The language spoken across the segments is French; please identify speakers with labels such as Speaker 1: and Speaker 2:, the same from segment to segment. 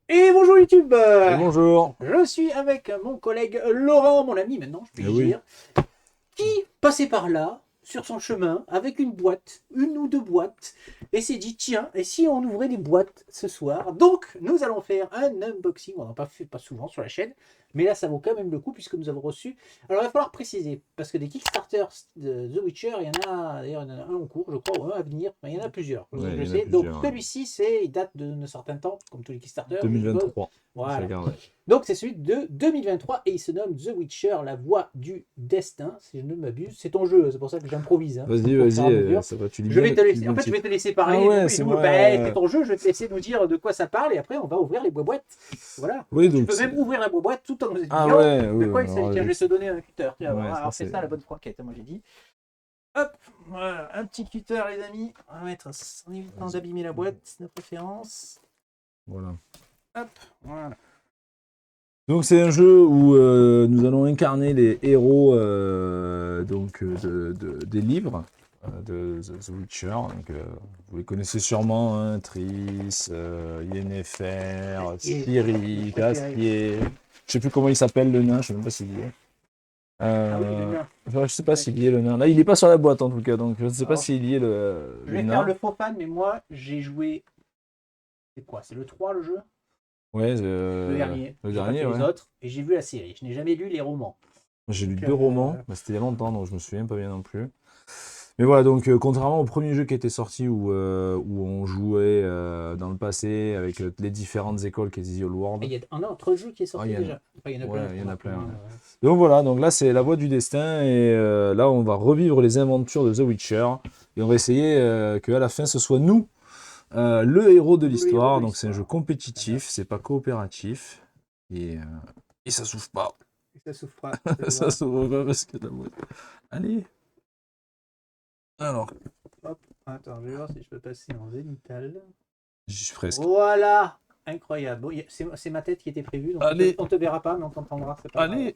Speaker 1: Et bonjour YouTube.
Speaker 2: Et bonjour.
Speaker 1: Je suis avec mon collègue Laurent, mon ami maintenant, je
Speaker 2: Eh
Speaker 1: puis
Speaker 2: oui.
Speaker 1: dire, qui passait par là, sur son chemin, avec une boîte, une ou deux boîtes, et s'est dit, tiens, et si on ouvrait des boîtes ce soir? Donc, nous allons faire un unboxing, on n'en a pas fait pas souvent sur la chaîne, mais là, ça vaut quand même le coup, puisque nous avons reçu... Alors, il va falloir préciser, parce que des Kickstarters de The Witcher, il y en a, d'ailleurs, il y en a un en cours, je crois, ou un à venir, enfin, il y en a plusieurs,
Speaker 2: Ouais,
Speaker 1: je
Speaker 2: il y en a
Speaker 1: sais. Donc,
Speaker 2: plusieurs.
Speaker 1: celui-ci, il date d'un certain temps, comme tous les Kickstarters, je suppose.
Speaker 2: 2023. J'ai
Speaker 1: Voilà.
Speaker 2: regardé.
Speaker 1: Donc c'est celui de 2023 et il se nomme The Witcher, la voix du destin, si je ne m'abuse. C'est ton jeu, c'est pour ça que j'improvise, hein,
Speaker 2: Vas-y,
Speaker 1: au fur
Speaker 2: vas-y,
Speaker 1: et à mesure.
Speaker 2: ça va, tu lis
Speaker 1: Je
Speaker 2: bien,
Speaker 1: vais te
Speaker 2: tu lis
Speaker 1: laisser,
Speaker 2: bien
Speaker 1: en
Speaker 2: le
Speaker 1: fait, je vais
Speaker 2: titre.
Speaker 1: te laisser
Speaker 2: Ah
Speaker 1: parler,
Speaker 2: ouais,
Speaker 1: et
Speaker 2: c'est
Speaker 1: nous,
Speaker 2: vrai.
Speaker 1: ben, c'est ton jeu, je vais te laisser nous dire de quoi ça parle et après on va ouvrir les boîtes. Voilà.
Speaker 2: Oui,
Speaker 1: Tu
Speaker 2: donc
Speaker 1: peux
Speaker 2: c'est...
Speaker 1: même ouvrir la boîte tout en nous
Speaker 2: Ah
Speaker 1: expliquant
Speaker 2: ouais,
Speaker 1: de
Speaker 2: oui,
Speaker 1: quoi il s'agit.
Speaker 2: alors,
Speaker 1: Tiens, je vais te donner un cutter. Tiens,
Speaker 2: ouais, ça
Speaker 1: alors fais
Speaker 2: c'est...
Speaker 1: ça la bonne franquette, moi j'ai dit. Hop, voilà, un petit cutter les amis. On va mettre en évitant
Speaker 2: Vas-y.
Speaker 1: d'abîmer la boîte, de préférence.
Speaker 2: Voilà.
Speaker 1: Hop, voilà.
Speaker 2: Donc c'est un jeu où nous allons incarner les héros donc, des livres de The Witcher. Donc, vous les connaissez sûrement, hein, Triss, Yennefer,
Speaker 1: Mes
Speaker 2: Ciri,
Speaker 1: préférés.
Speaker 2: Caspier. Je sais plus comment il s'appelle le nain, je sais même pas s'il y est.
Speaker 1: Ah oui, le
Speaker 2: Euh,
Speaker 1: nain.
Speaker 2: enfin, je sais pas
Speaker 1: Ouais.
Speaker 2: s'il y est le nain. Là, il est pas sur la boîte en tout cas, donc je ne sais pas
Speaker 1: Alors,
Speaker 2: s'il y est
Speaker 1: je
Speaker 2: le
Speaker 1: vais faire
Speaker 2: nain.
Speaker 1: le faux fan, mais moi, j'ai joué. C'est quoi? C'est le 3 le jeu?
Speaker 2: Ouais,
Speaker 1: Le dernier.
Speaker 2: le
Speaker 1: J'ai pas
Speaker 2: dernier,
Speaker 1: fait les
Speaker 2: ouais.
Speaker 1: autres. Et j'ai vu la série. Je n'ai jamais lu les romans.
Speaker 2: J'ai lu
Speaker 1: Donc,
Speaker 2: 2 romans, mais c'était il y a longtemps, donc je me souviens pas bien non plus. Mais voilà, donc contrairement au premier jeu qui était sorti où on jouait dans le passé avec les différentes écoles qui étaient The Old
Speaker 1: il
Speaker 2: World.
Speaker 1: y a un autre jeu qui est
Speaker 2: Ah,
Speaker 1: sorti déjà. Enfin, il y en a plein,
Speaker 2: ouais, il y en a plein.
Speaker 1: remarque-moi.
Speaker 2: Ouais. Donc voilà, donc là c'est la voie du destin et là on va revivre les aventures de The Witcher et on va essayer qu'à la fin ce soit nous le héros de
Speaker 1: Le héros de
Speaker 2: l'histoire. Donc c'est un jeu
Speaker 1: l'histoire. Très bien.
Speaker 2: compétitif, c'est pas coopératif et ça souffre pas.
Speaker 1: Et ça souffre pas, ça se
Speaker 2: Ça
Speaker 1: voit.
Speaker 2: s'ouvre pas parce que la boîte. Allez. Alors,
Speaker 1: Hop. Attends, je vais voir si je peux passer en zénital.
Speaker 2: j'y suis presque.
Speaker 1: Voilà. Incroyable. Bon, c'est ma tête qui était prévue, donc
Speaker 2: Allez,
Speaker 1: on te verra pas, mais on t'entendra, c'est pas grave.
Speaker 2: allez.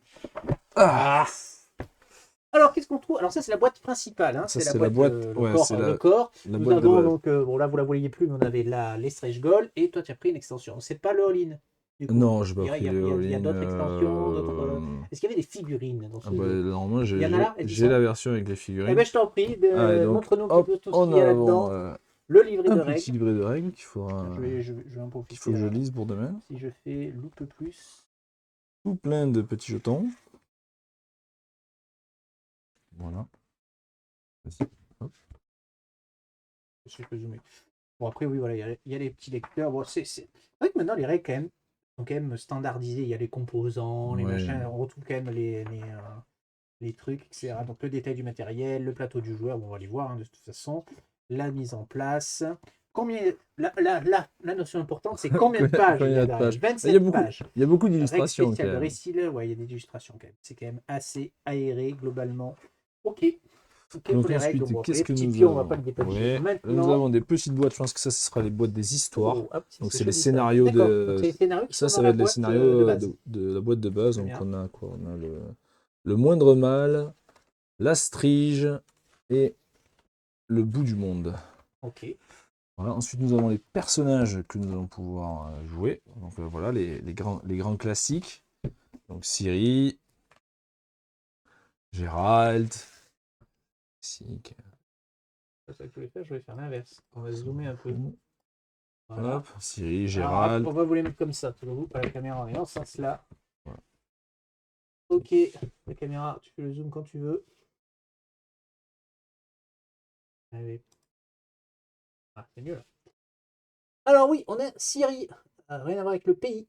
Speaker 2: Ah,
Speaker 1: Ah. Alors, qu'est-ce qu'on trouve? Alors, ça, c'est la boîte principale, hein.
Speaker 2: ça
Speaker 1: C'est la
Speaker 2: c'est la
Speaker 1: boîte,
Speaker 2: boîte.
Speaker 1: le
Speaker 2: Ouais,
Speaker 1: corps.
Speaker 2: c'est
Speaker 1: Le corps.
Speaker 2: la
Speaker 1: Nous
Speaker 2: boîte de
Speaker 1: avons
Speaker 2: base.
Speaker 1: donc, bon, là, vous la voyez plus, mais on avait les stretch goals, et toi, tu as pris une extension. C'est pas le all-in, du coup.
Speaker 2: Non, j'ai pas pris les
Speaker 1: Il y a
Speaker 2: all-in.
Speaker 1: d'autres extensions, d'autres. Est-ce qu'il y avait des figurines dans
Speaker 2: Ah
Speaker 1: ce
Speaker 2: bah,
Speaker 1: jeu?
Speaker 2: normalement,
Speaker 1: Il y en a là, elles y
Speaker 2: j'ai
Speaker 1: sont?
Speaker 2: la version avec les
Speaker 1: Eh
Speaker 2: figurines.
Speaker 1: bien, je t'en prie,
Speaker 2: Allez, donc,
Speaker 1: montre-nous un petit
Speaker 2: hop,
Speaker 1: peu tout ce
Speaker 2: on
Speaker 1: qu'il y a
Speaker 2: avons
Speaker 1: là-dedans. Le livret
Speaker 2: un
Speaker 1: de
Speaker 2: petit
Speaker 1: règles.
Speaker 2: livret de règles
Speaker 1: Je vais en
Speaker 2: qu'il faut
Speaker 1: profiter
Speaker 2: que je
Speaker 1: là.
Speaker 2: lise pour demain.
Speaker 1: Si je fais loupe plus.
Speaker 2: Tout plein de petits jetons. Voilà. Vas-y. Hop.
Speaker 1: Je peux zoomer. Bon, après, oui, voilà, il y a les petits lecteurs. Bon, c'est vrai que maintenant, les règles, quand même, sont quand même standardisées. Il y a les composants, les
Speaker 2: Ouais.
Speaker 1: machins. On retrouve quand même les trucs, etc. Donc, le détail du matériel, le plateau du joueur, bon, on va les voir, hein, de toute façon. La mise en place. Combien. La notion importante, c'est combien de pages il y
Speaker 2: Combien
Speaker 1: a
Speaker 2: de
Speaker 1: derrière?
Speaker 2: pages? Il
Speaker 1: 27 pages.
Speaker 2: y a beaucoup
Speaker 1: Règles
Speaker 2: d'illustrations quand
Speaker 1: spéciales de
Speaker 2: même.
Speaker 1: récit, là, ouais, il y a des illustrations quand même. C'est quand même assez aéré, globalement. Ok. Ok pour
Speaker 2: Donc
Speaker 1: les règles.
Speaker 2: ensuite,
Speaker 1: Bon, après,
Speaker 2: qu'est-ce
Speaker 1: les
Speaker 2: que
Speaker 1: petits
Speaker 2: nous
Speaker 1: pions, on va pas
Speaker 2: avons?
Speaker 1: le dépatouiller.
Speaker 2: Ouais, là, nous
Speaker 1: Maintenant.
Speaker 2: avons des petites boîtes. Je pense que ça, ce sera les boîtes des histoires.
Speaker 1: Oh, hop,
Speaker 2: Donc
Speaker 1: c'est
Speaker 2: c'est les
Speaker 1: joli ça.
Speaker 2: scénarios
Speaker 1: D'accord, donc
Speaker 2: de.
Speaker 1: c'est les scénarios qui
Speaker 2: Ça,
Speaker 1: sont dans
Speaker 2: ça va
Speaker 1: la
Speaker 2: être les
Speaker 1: boîte de
Speaker 2: scénarios
Speaker 1: base.
Speaker 2: de la boîte de base.
Speaker 1: Très
Speaker 2: Donc
Speaker 1: bien.
Speaker 2: on a quoi? On a le moindre mal, la strige et le bout du monde.
Speaker 1: Ok.
Speaker 2: Voilà. Ensuite, nous avons les personnages que nous allons pouvoir jouer. Donc voilà, les grands classiques. Donc Ciri, Gérald, Sic,
Speaker 1: C'est ça que je voulais faire, je vais faire l'inverse. On va zoomer un peu. Voilà.
Speaker 2: hop, Ciri,
Speaker 1: Alors, hop,
Speaker 2: Gérald.
Speaker 1: on va vous les mettre comme ça, tout vous, pas la caméra en ayant ce sens-là.
Speaker 2: Voilà.
Speaker 1: Ok, la caméra, tu fais le zoom quand tu veux. Allez. Ah, c'est mieux là. Alors oui, on a Syrie. Rien à voir avec le pays.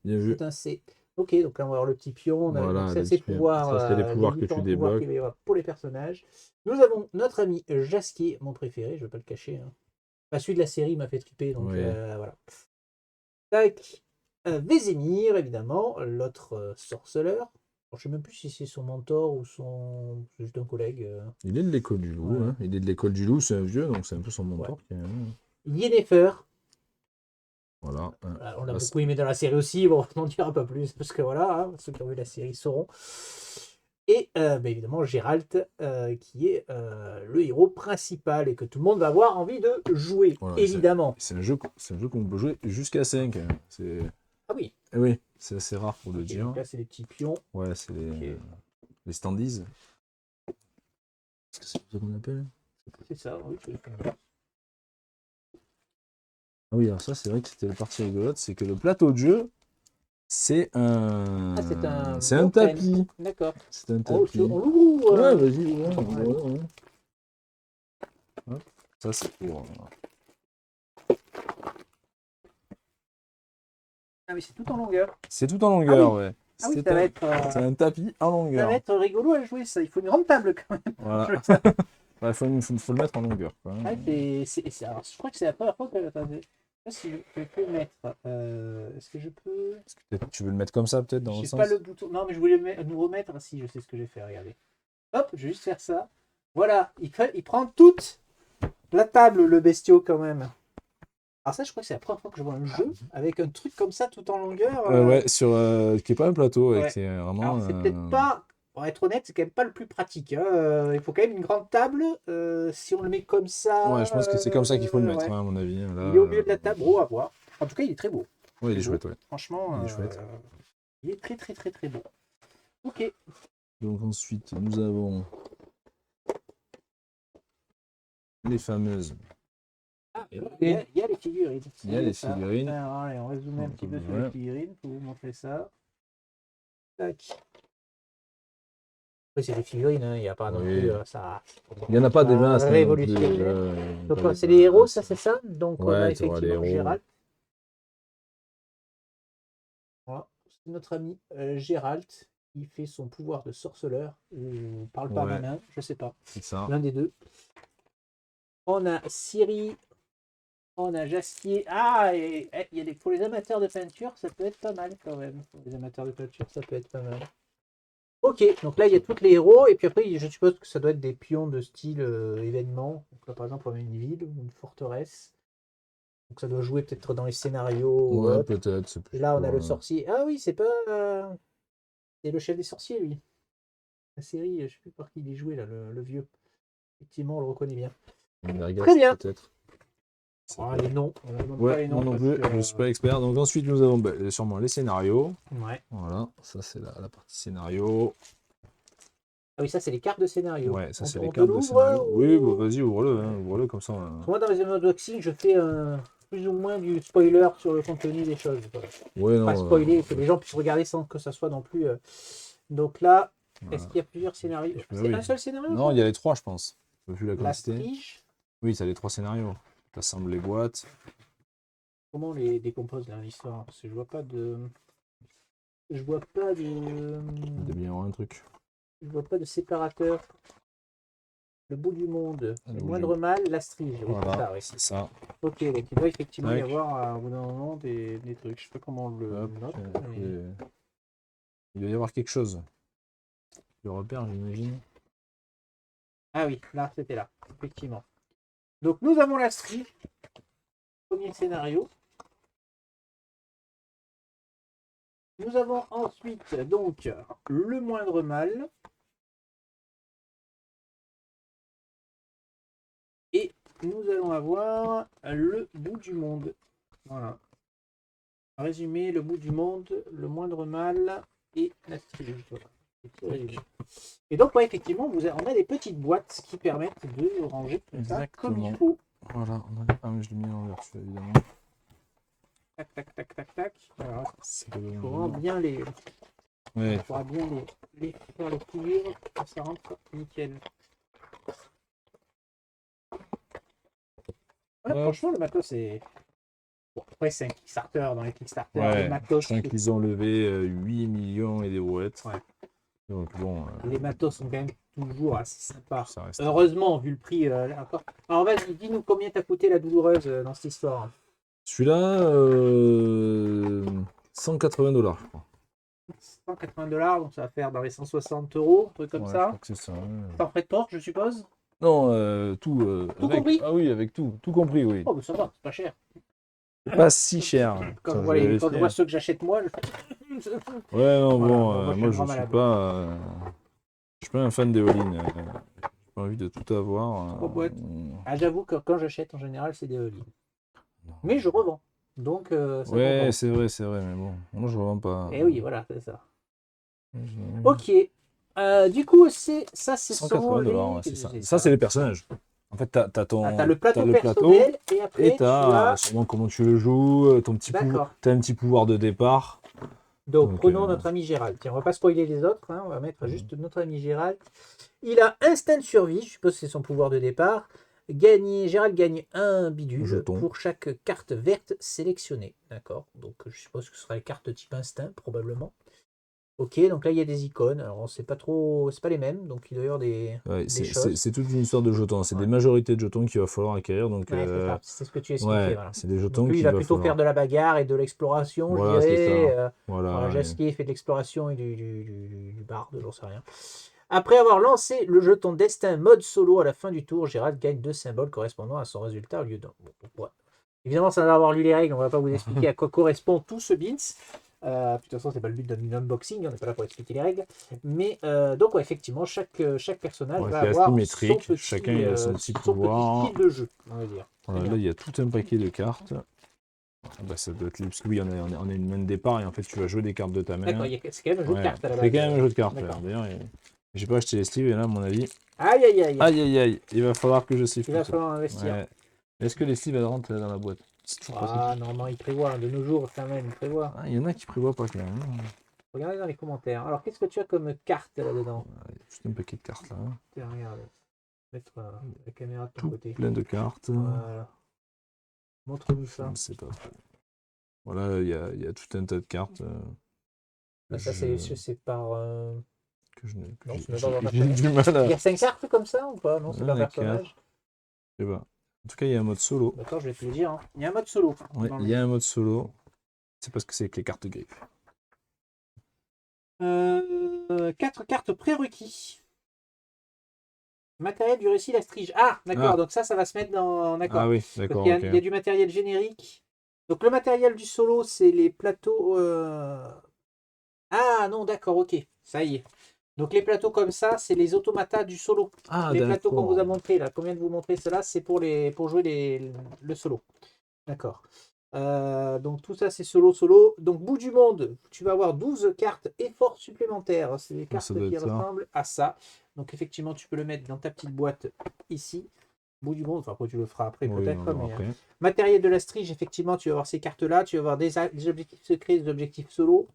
Speaker 2: Bien vu.
Speaker 1: C'est un C. Ok, donc là on va avoir le petit pion. Donc
Speaker 2: Voilà,
Speaker 1: ça
Speaker 2: les
Speaker 1: c'est
Speaker 2: petits pions. Ça, c'est les
Speaker 1: les
Speaker 2: pouvoirs que tu
Speaker 1: différents pouvoirs qu'il
Speaker 2: débloques.
Speaker 1: va y avoir pour les personnages. Nous avons notre ami Jasquier, mon préféré, je ne vais pas le cacher, hein. Enfin, celui de la série m'a fait triper, donc
Speaker 2: Oui.
Speaker 1: voilà. Tac. Vézémir, évidemment, l'autre sorceleur. Alors, je sais même plus si c'est son mentor ou c'est juste un collègue.
Speaker 2: Il est de l'école du loup.
Speaker 1: Ouais.
Speaker 2: Hein. Il est de l'école du loup, c'est un vieux, donc c'est un peu son
Speaker 1: Ouais.
Speaker 2: mentor.
Speaker 1: Yennefer.
Speaker 2: Voilà.
Speaker 1: On l'a
Speaker 2: Là,
Speaker 1: beaucoup aimé dans la série aussi. Bon, on n'en dira pas plus parce que voilà, hein, ceux qui ont vu la série sauront. Et évidemment, Geralt, qui est le héros principal et que tout le monde va avoir envie de jouer,
Speaker 2: Voilà,
Speaker 1: évidemment.
Speaker 2: c'est un jeu qu'on peut jouer jusqu'à 5. C'est...
Speaker 1: Ah oui,
Speaker 2: Eh oui, c'est assez rare pour le
Speaker 1: ok,
Speaker 2: dire.
Speaker 1: donc là, c'est les petits pions.
Speaker 2: Ouais, c'est
Speaker 1: Ok.
Speaker 2: les standees. Est-ce que c'est ça qu'on appelle?
Speaker 1: C'est ça, oui, tu le
Speaker 2: Ah oui, alors ça, c'est vrai que c'était la partie rigolote, c'est que le plateau de jeu, c'est
Speaker 1: Ah, c'est un
Speaker 2: c'est un
Speaker 1: Mountain.
Speaker 2: tapis.
Speaker 1: D'accord.
Speaker 2: C'est un
Speaker 1: Oh,
Speaker 2: tapis.
Speaker 1: on l'ouvre
Speaker 2: Ouais, vas-y, ouais,
Speaker 1: Ouais.
Speaker 2: ouais. Hop, ça, c'est pour...
Speaker 1: Ah oui, c'est tout en longueur.
Speaker 2: C'est tout en longueur, ouais.
Speaker 1: Ah oui,
Speaker 2: C'est
Speaker 1: ça va
Speaker 2: un...
Speaker 1: être,
Speaker 2: c'est un tapis en
Speaker 1: ça va
Speaker 2: longueur.
Speaker 1: être rigolo à jouer, ça. Il faut une grande table quand même.
Speaker 2: Voilà.
Speaker 1: Je- ça.
Speaker 2: Ouais, faut le mettre en longueur, quoi.
Speaker 1: Ah, alors, je crois que c'est la première fois que. Attendez, je sais pas si je peux le mettre. Est-ce que je peux.
Speaker 2: Est-ce que tu veux le mettre comme ça, peut-être, dans le
Speaker 1: J'ai
Speaker 2: sens?
Speaker 1: pas le bouton. Non, mais je voulais nous remettre. Ah, si, je sais ce que je vais faire, regardez. Hop, je vais juste faire ça. Voilà, il prend toute la table, le bestiau, quand même. Alors, ça, je crois que c'est la première fois que je vois un jeu avec un truc comme ça tout en longueur.
Speaker 2: Ouais, sur... qui est pas un plateau, ouais,
Speaker 1: Ouais.
Speaker 2: qui est vraiment...
Speaker 1: Alors, c'est peut-être pas, pour être honnête, c'est quand même pas le plus pratique, hein. Il faut quand même une grande table. Si on le met comme ça.
Speaker 2: Ouais, je pense que c'est comme ça qu'il faut le mettre,
Speaker 1: Ouais.
Speaker 2: hein, à mon avis. Là,
Speaker 1: Il est au milieu de la table, beau à voir. En tout cas, il est très beau.
Speaker 2: ouais, il est
Speaker 1: Très
Speaker 2: chouette,
Speaker 1: beau.
Speaker 2: ouais.
Speaker 1: Franchement,
Speaker 2: Il est chouette.
Speaker 1: il est très très très très beau. Ok.
Speaker 2: Donc ensuite, nous avons les fameuses...
Speaker 1: Ah, il y a les figurines.
Speaker 2: Il y a les
Speaker 1: Ça.
Speaker 2: figurines.
Speaker 1: Alors, allez, on va zoomer un petit peu sur les figurines pour vous montrer ça. Tac. Après, c'est des figurines, hein, il n'y a pas non
Speaker 2: Oui.
Speaker 1: plus ça.
Speaker 2: Il n'y en a pas des masses. non plus,
Speaker 1: Révolutionnaire. Donc,
Speaker 2: pas
Speaker 1: c'est
Speaker 2: des
Speaker 1: les héros,
Speaker 2: masses.
Speaker 1: ça c'est ça. Donc, on
Speaker 2: Ouais,
Speaker 1: a
Speaker 2: tu auras les
Speaker 1: effectivement
Speaker 2: héros.
Speaker 1: Gérald. Voilà. C'est notre ami Gérald qui fait son pouvoir de sorceleur. Ou parle pas
Speaker 2: Ouais.
Speaker 1: main, je sais pas.
Speaker 2: C'est ça.
Speaker 1: L'un des deux. On a Ciri. On a Jaskier. Ah, et il y a pour les amateurs de peinture, ça peut être pas mal quand même. Pour les amateurs de peinture, ça peut être pas mal. Ok, donc là il y a tous les héros, et puis après je suppose que ça doit être des pions de style événement. Donc là par exemple on a une ville ou une forteresse. Donc ça doit jouer peut-être dans les scénarios ou
Speaker 2: Ouais,
Speaker 1: autre.
Speaker 2: peut-être. c'est
Speaker 1: Et là on
Speaker 2: plutôt,
Speaker 1: a le sorcier. Ah oui, c'est pas. C'est le chef des sorciers lui. La série, je sais plus par qui il est joué là, le vieux. Effectivement, on le reconnaît bien.
Speaker 2: Vergas,
Speaker 1: Très bien.
Speaker 2: peut-être.
Speaker 1: Ah, les noms. On demande pas
Speaker 2: Ouais,
Speaker 1: les noms
Speaker 2: moi non
Speaker 1: parce
Speaker 2: plus,
Speaker 1: que,
Speaker 2: je suis pas expert. Donc ensuite, nous avons sûrement les scénarios.
Speaker 1: Ouais.
Speaker 2: Voilà, ça c'est la partie scénario.
Speaker 1: Ah oui, ça c'est les cartes de scénario.
Speaker 2: Ouais, ça c'est
Speaker 1: On
Speaker 2: les
Speaker 1: te
Speaker 2: cartes de
Speaker 1: l'ouvre,
Speaker 2: scénario.
Speaker 1: ou-
Speaker 2: Oui, bah, vas-y, ouvre-le, hein, ouvre-le comme ça.
Speaker 1: Moi, dans les unboxings, je fais plus ou moins du spoiler sur le contenu des choses. Voilà.
Speaker 2: Ouais,
Speaker 1: Pas
Speaker 2: non.
Speaker 1: spoiler, que les gens puissent regarder sans que ça soit non plus. Donc là,
Speaker 2: Voilà.
Speaker 1: est-ce qu'il y a plusieurs scénarios?
Speaker 2: Bah
Speaker 1: C'est
Speaker 2: oui.
Speaker 1: un seul scénario?
Speaker 2: Non, il y a les trois, je pense. Vu la
Speaker 1: La
Speaker 2: quantité.
Speaker 1: Strige.
Speaker 2: Oui, t'as les trois scénarios. T'assembles les boîtes.
Speaker 1: Comment on les décompose dans l'histoire? Parce que je vois pas de. Je vois pas de.
Speaker 2: Il doit bien y avoir un truc.
Speaker 1: Je vois pas de séparateur. Le bout du monde,
Speaker 2: Le
Speaker 1: le
Speaker 2: bout
Speaker 1: moindre
Speaker 2: du-
Speaker 1: mal, la Strige. Oui, c'est
Speaker 2: Voilà,
Speaker 1: ça, oui.
Speaker 2: c'est ça.
Speaker 1: Ok, donc il doit effectivement y
Speaker 2: Tac.
Speaker 1: avoir au bout d'un moment des trucs. Je sais pas comment on le
Speaker 2: Hop,
Speaker 1: note. Mais-
Speaker 2: il doit y avoir quelque chose. Le repère, j'imagine.
Speaker 1: Ah oui, là, c'était là, effectivement. Donc nous avons la Strige, premier scénario. Nous avons ensuite donc le moindre mal. Et nous allons avoir le bout du monde. Voilà. Résumé, le bout du monde, le moindre mal et la Strige. Voilà. Et donc, ouais, effectivement, on a des petites boîtes qui permettent de ranger tout ça comme il faut.
Speaker 2: Voilà, ah, mais je l'ai mis à l'envers, celui-là, évidemment.
Speaker 1: Tac, tac, tac, tac, tac. Alors,
Speaker 2: C'est pas
Speaker 1: il faudra bien les,
Speaker 2: Ouais,
Speaker 1: il faudra bien les faire les coulures, ça rentre nickel. Ouais,
Speaker 2: Ouais.
Speaker 1: franchement, le matos, c'est. Bon, après, c'est un Kickstarter. Dans les Kickstarter,
Speaker 2: ouais.
Speaker 1: les matos,
Speaker 2: Je crois qu'ils ont levé 8 millions et des brouettes.
Speaker 1: Ouais.
Speaker 2: Donc bon,
Speaker 1: les matos sont quand même toujours assez sympas.
Speaker 2: ça reste.
Speaker 1: Heureusement, vu le prix. Là, encore. Alors, vas-y, dis-nous combien t'as coûté la douloureuse dans cette histoire.
Speaker 2: Celui-là, 180 $, je crois.
Speaker 1: 180 $, donc ça va faire dans les 160 €, un truc comme
Speaker 2: Ouais, je
Speaker 1: ça.
Speaker 2: crois que c'est ça. Ouais.
Speaker 1: Sans frais de port, je suppose.
Speaker 2: Non, tout.
Speaker 1: Tout
Speaker 2: avec...
Speaker 1: compris?
Speaker 2: Ah oui, avec tout compris, oui.
Speaker 1: Oh, mais ça va, c'est pas cher.
Speaker 2: Pas si cher.
Speaker 1: Quand,
Speaker 2: Attends,
Speaker 1: je vois,
Speaker 2: je vais
Speaker 1: quand je
Speaker 2: vérifier.
Speaker 1: vois ceux que j'achète moi, je fais.
Speaker 2: Ouais, non,
Speaker 1: Voilà,
Speaker 2: bon,
Speaker 1: bon, moi, je
Speaker 2: moi
Speaker 1: suis
Speaker 2: je
Speaker 1: un grand
Speaker 2: suis
Speaker 1: malade.
Speaker 2: pas. Je suis pas un fan d'Eoline. J'ai pas envie de tout avoir.
Speaker 1: 3 boîtes. Ah, j'avoue que quand j'achète, en général, c'est des All-in. Mais je revends. Donc, ça
Speaker 2: Ouais,
Speaker 1: comprend.
Speaker 2: c'est vrai, mais bon, moi je revends pas.
Speaker 1: Et oui, voilà, c'est ça.
Speaker 2: J'ai-
Speaker 1: Ok. Du coup, ça, ce sont
Speaker 2: 180 $, ouais,
Speaker 1: les.
Speaker 2: c'est ça.
Speaker 1: C'est
Speaker 2: Ça,
Speaker 1: ça.
Speaker 2: c'est les personnages. En fait, t'as
Speaker 1: Ah, t'as
Speaker 2: ton,
Speaker 1: le plateau
Speaker 2: t'as le plateau
Speaker 1: personnel et
Speaker 2: et
Speaker 1: après, tu
Speaker 2: t'as
Speaker 1: as.
Speaker 2: sûrement comment tu le joues,
Speaker 1: D'accord.
Speaker 2: t'as un petit pouvoir de départ.
Speaker 1: Donc,
Speaker 2: Donc,
Speaker 1: prenons notre ami Gérald. Tiens, on va pas spoiler les autres. Hein, on va mettre juste notre ami Gérald. Il a instinct de survie. Je suppose que c'est son pouvoir de départ. Gérald gagne un bidule
Speaker 2: jeton.
Speaker 1: pour chaque carte verte sélectionnée. D'accord. Donc, je suppose que ce sera les cartes type instinct, probablement. Ok, donc là il y a des icônes. Alors on sait pas trop, c'est pas les mêmes, donc il doit y avoir
Speaker 2: Ouais,
Speaker 1: des choses.
Speaker 2: c'est toute une histoire de jetons. C'est
Speaker 1: Ouais,
Speaker 2: des majorités de jetons qu'il va falloir acquérir. Donc,
Speaker 1: ouais, c'est ça, c'est ce que tu expliquais.
Speaker 2: ouais,
Speaker 1: Voilà.
Speaker 2: c'est des
Speaker 1: Donc
Speaker 2: jetons
Speaker 1: lui il
Speaker 2: qu'il
Speaker 1: va
Speaker 2: va
Speaker 1: plutôt faire
Speaker 2: falloir.
Speaker 1: de la bagarre et de l'exploration, je
Speaker 2: Voilà, c'est
Speaker 1: dirais.
Speaker 2: ça.
Speaker 1: Voilà,
Speaker 2: Voilà.
Speaker 1: Jasquier fait de l'exploration et du barde, j'en sais rien. Après avoir lancé le jeton destin mode solo à la fin du tour, Gérald gagne 2 symboles correspondant à son résultat au lieu d'un. Bon, ouais. Évidemment, sans avoir lu les règles, on ne va pas vous expliquer à quoi correspond tout ce bins. De toute façon, c'est pas le but d'un unboxing, on n'est pas là pour expliquer les règles. Mais donc, ouais, effectivement, chaque personnage
Speaker 2: Ouais,
Speaker 1: va
Speaker 2: c'est
Speaker 1: avoir son
Speaker 2: asymétrique.
Speaker 1: petit,
Speaker 2: Chacun il a son petit
Speaker 1: son petit
Speaker 2: pouvoir.
Speaker 1: style de jeu, on va dire.
Speaker 2: Voilà, là, il y a tout un paquet de cartes. Ah bah, ça doit être parce que oui, on a une main de départ et en fait, tu vas jouer des cartes de ta main.
Speaker 1: D'accord, c'est quand même un jeu de
Speaker 2: Ouais,
Speaker 1: cartes à la
Speaker 2: c'est
Speaker 1: base.
Speaker 2: quand même un jeu de cartes.
Speaker 1: D'accord.
Speaker 2: D'ailleurs, j'ai pas acheté les sleeves et là, à mon avis.
Speaker 1: Aïe, aïe, aïe.
Speaker 2: Aïe aïe aïe, il va falloir que je siffle
Speaker 1: Il
Speaker 2: tout
Speaker 1: va
Speaker 2: ça.
Speaker 1: falloir investir.
Speaker 2: Ouais. Est-ce que les sleeves elles rentrent dans la boîte? C'est toujours pas
Speaker 1: Ah,
Speaker 2: ça.
Speaker 1: normalement, il prévoit. De nos jours, quand même, il prévoit.
Speaker 2: Ah, il y en a qui prévoient pas quand même.
Speaker 1: Regardez dans les commentaires. Alors, qu'est-ce que tu as comme carte là-dedans?
Speaker 2: Il y a tout un paquet de cartes là.
Speaker 1: Tiens, regarde. Mettre la caméra de ton
Speaker 2: Tout
Speaker 1: côté.
Speaker 2: plein de cartes.
Speaker 1: Voilà. Montre-nous
Speaker 2: Je
Speaker 1: ça.
Speaker 2: ne sais pas trop. Voilà, il y a tout un tas de cartes.
Speaker 1: Ah, ça, c'est par.
Speaker 2: Que je n'ai
Speaker 1: Non, c'est même pas par
Speaker 2: j'ai
Speaker 1: personnage.
Speaker 2: du mal
Speaker 1: Il y
Speaker 2: à.
Speaker 1: a 5 cartes comme ça ou pas? Non, c'est
Speaker 2: Il y
Speaker 1: pas
Speaker 2: en a 4.
Speaker 1: personnage.
Speaker 2: Je sais pas. En tout cas, il y a un mode solo.
Speaker 1: D'accord, je vais te le dire. Hein. Il y a un mode solo.
Speaker 2: Ouais, il y a un mode solo. C'est parce que c'est avec les cartes griffes.
Speaker 1: 4 cartes prérequis. Matériel du récit, la strige. Ah, d'accord.
Speaker 2: Ah.
Speaker 1: Donc ça va se mettre dans. D'accord.
Speaker 2: Ah oui,
Speaker 1: Parce
Speaker 2: d'accord.
Speaker 1: qu'il
Speaker 2: Ok.
Speaker 1: y a du matériel générique. Donc le matériel du solo, c'est les plateaux. Ah non, d'accord, ok. Ça y est. Donc les plateaux comme ça, c'est les automatas du solo.
Speaker 2: Ah,
Speaker 1: Les plateaux qu'on vous a
Speaker 2: d'accord.
Speaker 1: montrés là. Combien de vous montrer cela? C'est pour jouer le solo. D'accord. Donc tout ça c'est solo. Donc bout du monde, tu vas avoir 12 cartes effort supplémentaires. C'est des
Speaker 2: Ah, ça
Speaker 1: cartes
Speaker 2: doit
Speaker 1: qui
Speaker 2: être ça.
Speaker 1: ressemblent à ça. Donc effectivement tu peux le mettre dans ta petite boîte ici. Bout du monde, enfin après tu le feras après
Speaker 2: Oui,
Speaker 1: peut-être.
Speaker 2: on verra
Speaker 1: Mais,
Speaker 2: après.
Speaker 1: matériel de la strige, effectivement tu vas avoir ces cartes là. Tu vas avoir des objectifs secrets, des objectifs solo.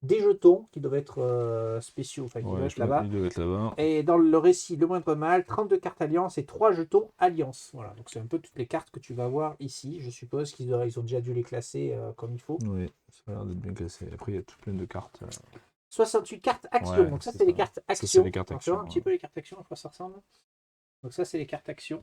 Speaker 1: Des jetons qui doivent être spéciaux, enfin qui doivent
Speaker 2: Ouais,
Speaker 1: être là-bas.
Speaker 2: il doit être là-bas.
Speaker 1: Et dans le récit, le moindre mal, 32 cartes alliance et 3 jetons alliance. Voilà, donc c'est un peu toutes les cartes que tu vas voir ici. Je suppose qu'ils ont déjà dû les classer comme il faut.
Speaker 2: Oui, ça a l'air d'être bien classé. Après, il y a tout plein de cartes.
Speaker 1: 68 cartes action.
Speaker 2: Ouais,
Speaker 1: Donc ça,
Speaker 2: c'est
Speaker 1: c'est les
Speaker 2: ça.
Speaker 1: cartes
Speaker 2: Ça,
Speaker 1: action.
Speaker 2: c'est les cartes
Speaker 1: Alors, tu vois
Speaker 2: action,
Speaker 1: un petit
Speaker 2: ouais.
Speaker 1: peu les cartes action, à quoi ça ressemble. Donc ça, c'est les cartes action.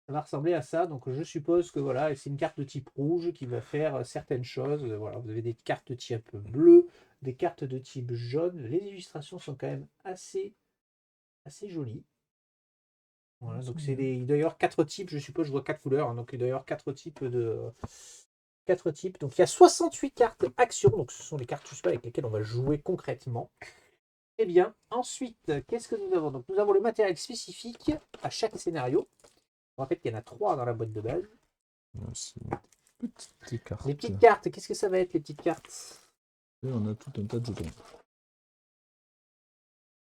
Speaker 1: Ça va ressembler à ça. Donc je suppose que voilà, c'est une carte de type rouge qui va faire certaines choses. Voilà, vous avez des cartes de type bleu, des cartes de type jaune. Les illustrations sont quand même assez jolies. Voilà, donc il doit y avoir 4 types, je suppose, je vois 4 couleurs, hein, donc il doit y avoir 4 types de. 4 types. Donc il y a 68 cartes action, donc ce sont les cartes, je sais pas, avec lesquelles on va jouer concrètement. Eh bien, ensuite, qu'est-ce que nous avons? Donc nous avons le matériel spécifique à chaque scénario. En fait, il y en a 3 dans la boîte de base.
Speaker 2: Aussi, petites cartes.
Speaker 1: Les petites cartes, qu'est-ce que ça va être les petites cartes?
Speaker 2: Et on a tout un tas de jetons.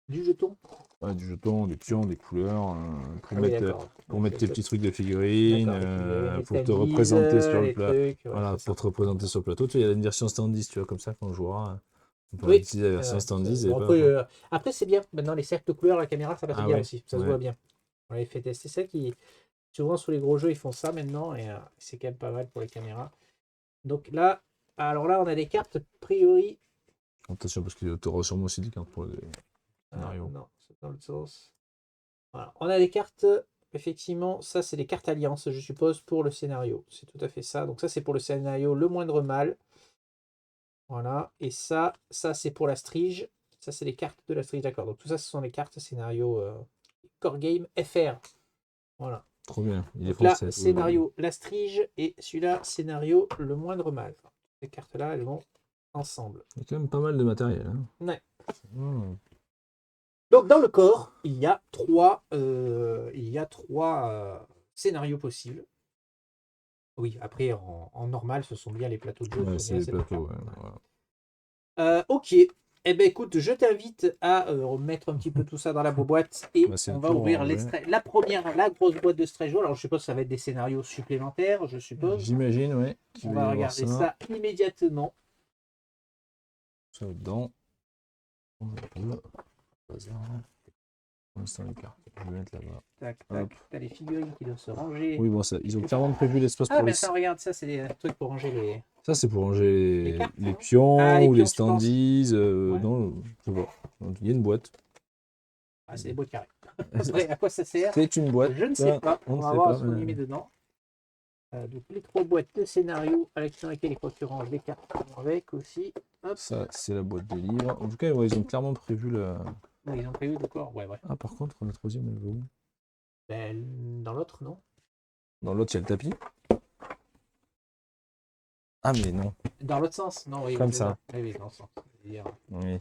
Speaker 1: Du jeton?
Speaker 2: Ouais, du jeton, des pions, des couleurs. Pour
Speaker 1: Ah oui,
Speaker 2: mettre,
Speaker 1: d'accord.
Speaker 2: pour mettre tes petits trucs de figurines.
Speaker 1: D'accord, les figurines, les
Speaker 2: Pour te
Speaker 1: standees,
Speaker 2: représenter sur le
Speaker 1: les
Speaker 2: plateau.
Speaker 1: trucs, ouais,
Speaker 2: Voilà,
Speaker 1: c'est ça.
Speaker 2: pour te représenter sur le plateau. Tu vois, il y a une version standees, tu vois, comme ça, quand on jouera. On pourra
Speaker 1: Oui.
Speaker 2: utiliser la version standees.
Speaker 1: Bon,
Speaker 2: Et
Speaker 1: après, c'est bien. Maintenant, les cercles de couleurs, la caméra, ça passe
Speaker 2: Ah
Speaker 1: bien
Speaker 2: ouais,
Speaker 1: aussi. Ça se
Speaker 2: ouais.
Speaker 1: voit bien. On avait fait tester ça qui. Souvent, sur les gros jeux, ils font ça maintenant. Et c'est quand même pas mal pour les caméras. Donc là, alors là, on a des cartes, a priori.
Speaker 2: Attention, parce que tu auras sûrement aussi des cartes pour les scénarios.
Speaker 1: Non, c'est dans le sens. Voilà. On a des cartes. Effectivement, ça, c'est des cartes alliance, je suppose, pour le scénario. C'est tout à fait ça. Donc, ça, c'est pour le scénario Le Moindre Mal. Voilà. Et ça c'est pour la strige. Ça, c'est les cartes de la strige. D'accord. Donc, tout ça, ce sont les cartes scénario Core Game FR. Voilà.
Speaker 2: Trop bien. Il est
Speaker 1: Donc là,
Speaker 2: français.
Speaker 1: scénario La Strige et celui-là, scénario Le Moindre Mal. Ces cartes-là, elles vont ensemble.
Speaker 2: Il y a quand même pas mal de matériel. Hein.
Speaker 1: Ouais. Donc, dans le corps, il y a trois scénarios possibles. Oui, après, en normal, ce sont bien les plateaux de jeu.
Speaker 2: Ouais,
Speaker 1: sont
Speaker 2: c'est
Speaker 1: bien
Speaker 2: les
Speaker 1: ces
Speaker 2: plateaux.
Speaker 1: trucs-là.
Speaker 2: Ouais, voilà.
Speaker 1: Ok. Eh ben écoute, je t'invite à remettre un petit peu tout ça dans la boîte et
Speaker 2: Bah, c'est
Speaker 1: on
Speaker 2: le
Speaker 1: va
Speaker 2: tour,
Speaker 1: ouvrir
Speaker 2: ouais.
Speaker 1: l'extrait. La première, la grosse boîte de Stretch Goal. Alors je suppose que ça va être des scénarios supplémentaires, je suppose.
Speaker 2: J'imagine, ouais. qu'il
Speaker 1: On
Speaker 2: va y
Speaker 1: va
Speaker 2: avoir
Speaker 1: regarder ça immédiatement.
Speaker 2: Ça dedans. On va le bazar. Pour l'instant, les cartes. Je vais mettre là-bas.
Speaker 1: Tac, tac.
Speaker 2: Hop.
Speaker 1: T'as les figurines qui doivent se ranger.
Speaker 2: Oui, bon, ça, ils ont clairement prévu l'espace
Speaker 1: Ah
Speaker 2: pour
Speaker 1: ben
Speaker 2: les.
Speaker 1: ça, regarde, ça c'est des trucs pour ranger les.
Speaker 2: Ça, c'est pour ranger
Speaker 1: Les cartes,
Speaker 2: les
Speaker 1: non
Speaker 2: pions
Speaker 1: Ah, les
Speaker 2: ou les
Speaker 1: pions, tu penses
Speaker 2: standees.
Speaker 1: Ouais.
Speaker 2: Non, je sais pas. Il y a une boîte.
Speaker 1: Ah, c'est des boîtes carrées. Après, à quoi ça sert
Speaker 2: C'est une boîte.
Speaker 1: Je ne sais pas.
Speaker 2: On
Speaker 1: On
Speaker 2: ne
Speaker 1: va
Speaker 2: sait
Speaker 1: voir
Speaker 2: pas.
Speaker 1: ce qu'on y met dedans. Donc les trois boîtes de scénario avec lesquelles il range les cartes avec aussi. Hop.
Speaker 2: Ça, c'est la boîte de livres. En tout cas, ouais, ils ont clairement prévu le.
Speaker 1: Oui, ils ont prévu de quoi Ouais, ouais.
Speaker 2: Ah, par contre, la troisième, elle va où?
Speaker 1: Ben, dans l'autre, non.
Speaker 2: Dans l'autre, il y a le tapis. Ah, mais non.
Speaker 1: Dans l'autre sens, non. Oui,
Speaker 2: Comme
Speaker 1: oui,
Speaker 2: ça.
Speaker 1: Oui, oui, dans le sens. C'est-à-dire,
Speaker 2: Oui.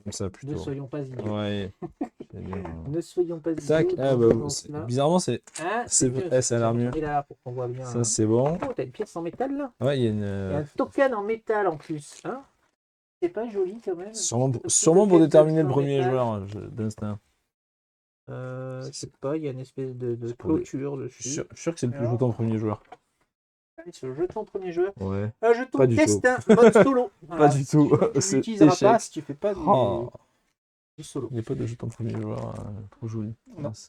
Speaker 2: Comme ça,
Speaker 1: ne
Speaker 2: plutôt.
Speaker 1: soyons pas idiots.
Speaker 2: Ouais. C'est-à-dire,
Speaker 1: Ne soyons pas idiots.
Speaker 2: tac. Ah,
Speaker 1: dans
Speaker 2: bah,
Speaker 1: ce sens-là.
Speaker 2: bizarrement, c'est.
Speaker 1: Ah,
Speaker 2: c'est
Speaker 1: mieux,
Speaker 2: vrai, ça a l'air mieux.
Speaker 1: Et là, pour qu'on voit bien.
Speaker 2: Ça, c'est bon.
Speaker 1: Oh, t'as une pièce en métal là.
Speaker 2: Ouais, il y a
Speaker 1: Il y a un
Speaker 2: une.
Speaker 1: token en métal en plus. Hein c'est pas joli quand même.
Speaker 2: Sûrement pour déterminer le premier joueur d'instinct.
Speaker 1: Je sais pas, il y a une espèce de
Speaker 2: pour les-
Speaker 1: clôture
Speaker 2: Je
Speaker 1: dessus.
Speaker 2: suis sûr que c'est le plus
Speaker 1: Alors
Speaker 2: jeton premier joueur.
Speaker 1: Ce jeton premier joueur.
Speaker 2: Ouais.
Speaker 1: Un jeton
Speaker 2: Pas du tout.
Speaker 1: destin, mode solo.
Speaker 2: Pas du tout.
Speaker 1: Tu
Speaker 2: C'est
Speaker 1: l'utiliseras
Speaker 2: échec.
Speaker 1: pas si tu fais pas
Speaker 2: Oh,
Speaker 1: du solo.
Speaker 2: il n'y a pas de jeton premier joueur. Trop joli.
Speaker 1: Non.
Speaker 2: Mince.